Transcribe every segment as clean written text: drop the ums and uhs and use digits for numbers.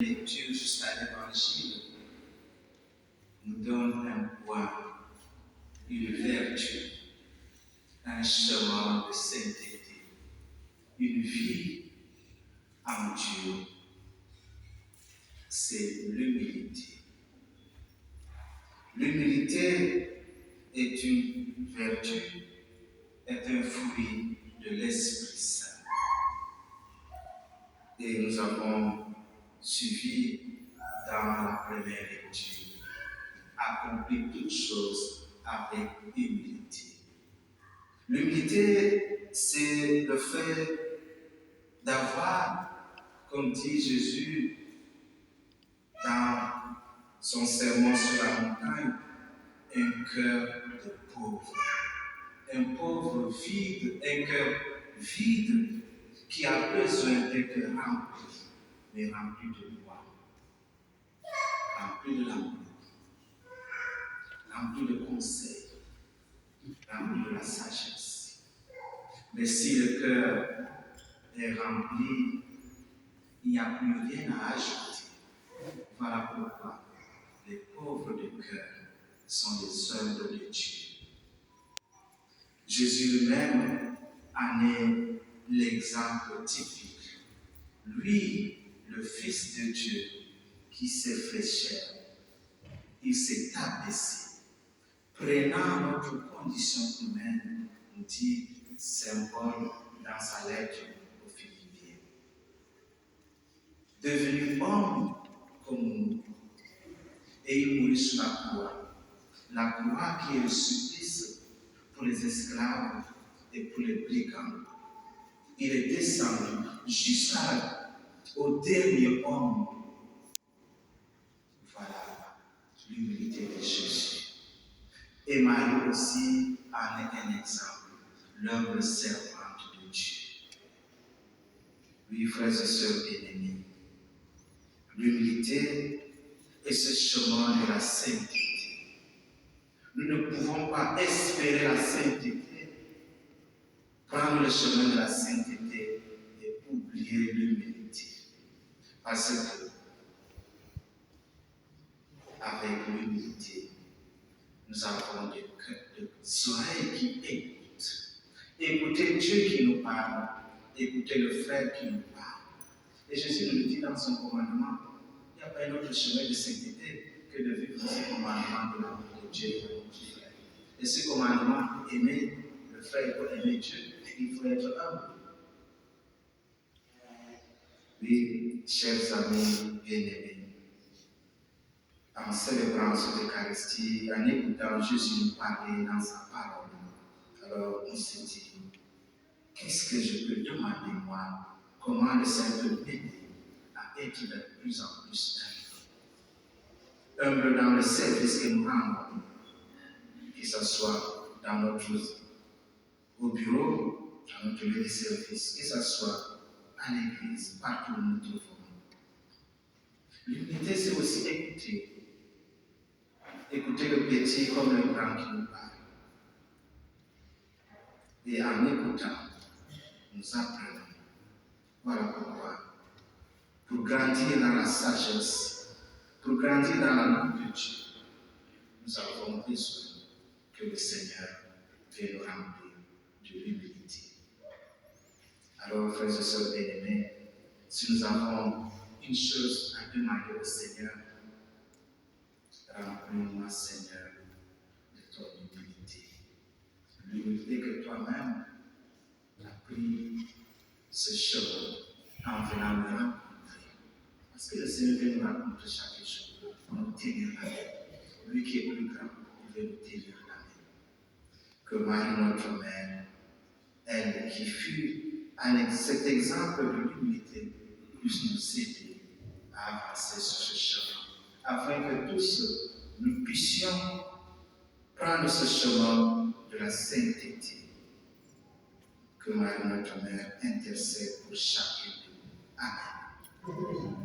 lecture jusqu'à l'évangile nous donne un poids, une vertu, un chemin de sainteté, une vie en Dieu. C'est l'humilité. L'humilité est une vertu, est un fruit de l'Esprit Saint. Et nous avons suivi dans la première lecture, accomplir toutes choses avec humilité. L'humilité, c'est le fait d'avoir, comme dit Jésus dans son sermon sur la montagne, un cœur de pauvre. Un pauvre vide, un cœur vide qui a besoin d'être rempli, mais rempli de quoi? Rempli de l'amour, rempli de conseils, rempli de la sagesse. Mais si le cœur est rempli, il n'y a plus rien à ajouter. Voilà pourquoi les pauvres de cœur sont les œuvres de Dieu. Jésus lui-même en est l'exemple typique. Lui, le Fils de Dieu, qui s'est fait chair, il s'est abaissé, prenant notre condition humaine, nous dit Saint Paul dans sa lettre aux Philippiens. Devenu homme comme nous, et il mourut sur la croix. La croix qui est le supplice pour les esclaves et pour les brigands. Il est descendu jusqu'au dernier homme. Voilà l'humilité de Jésus. Et Marie aussi en est un exemple, l'œuvre servante de Dieu. Oui, frères et sœurs bien-aimés, l'humilité est ce chemin de la sainteté. Nous ne pouvons pas espérer la sainteté, prendre le chemin de la sainteté et oublier l'humilité. Parce que, avec l'humilité, nous avons des oreilles qui écoutent. Écoutez Dieu qui nous parle, écoutez le frère qui nous parle. Et Jésus nous le dit dans son commandement, il n'y a pas un autre chemin de sainteté que de vivre ce commandement de l'amour de Dieu et de notre frère. Et ce commandement, aimer le frère pour aimer Dieu, il faut être humble. Oui, chers amis bien-aimés, en célébrant cette Eucharistie, en écoutant Jésus nous parler dans sa parole, alors on se dit, qu'est-ce que je peux demander moi? Comment le Saint peut m'aider à être de plus en plus humble? Humble dans le service que nous rendons, que ce soit dans au bureau, dans notre lieu de service, que ce soit à l'église, partout où nous trouvons. L'unité, c'est aussi écouter. Écouter le petit comme le grand qui nous parle. Et en écoutant, nous apprenons. Voilà pourquoi. Pour grandir dans la sagesse, pour grandir dans l'amour de Dieu, nous avons besoin que le Seigneur vienne nous remplir de l'humilité. Alors, frères et sœurs bien-aimés, si nous avons une chose à demander au Seigneur, remplis-moi, Seigneur, de ton humilité. L'humilité que toi-même as pris ce chemin en venant me rencontrer. Parce que le Seigneur vient nous rencontrer chaque jour pour nous tenir la main. Lui qui est plus grand, il veut nous tenir la main. Que Marie, notre mère, elle qui fut cet exemple de l'humilité, puisse nous aider à avancer sur ce chemin, afin que tous nous puissions prendre ce chemin de la sainteté. Que Marie, notre mère, intercède pour chacun de nous. Amen.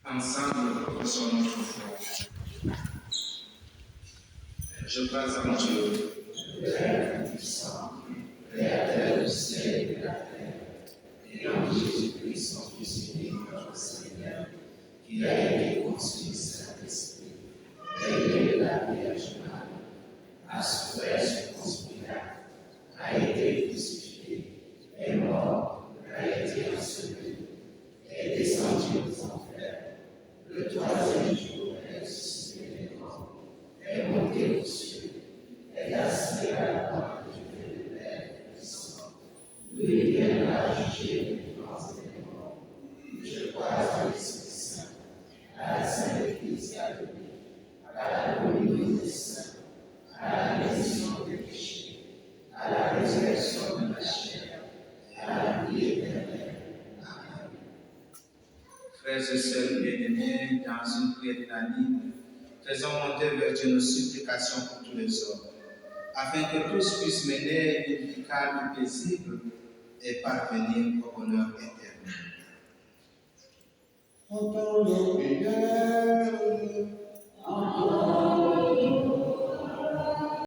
Ensemble, professons notre foi. Je crois en Dieu, Père puissant, Créateur du ciel et de la terre, et en Jésus-Christ, son Fils unique, notre Seigneur, qui a été conçu du Saint-Esprit, né de la Vierge Marie, a souffert sous Ponce Pilate, a été crucifié, est mort, a été enseveli, est descendu aux enfers. Le troisième jour est ressuscité des morts, est monté aux cieux, est assis à la droite du Dieu de Père puissant. Lui viendra juger les vivants et les morts. Je crois à l'Esprit Saint, à la Sainte Église catholique, à la communion des saints, à la rémission des péchés, à la résurrection de la chair, à la vie éternelle. Amen. Frères et sœurs bien-aimés, dans une prière unanime, faisons monter vers Dieu nos supplications pour tous les hommes, afin que tous puissent mener une vie calme et paisible et parvenir au bonheur éternel. Entends nos prières.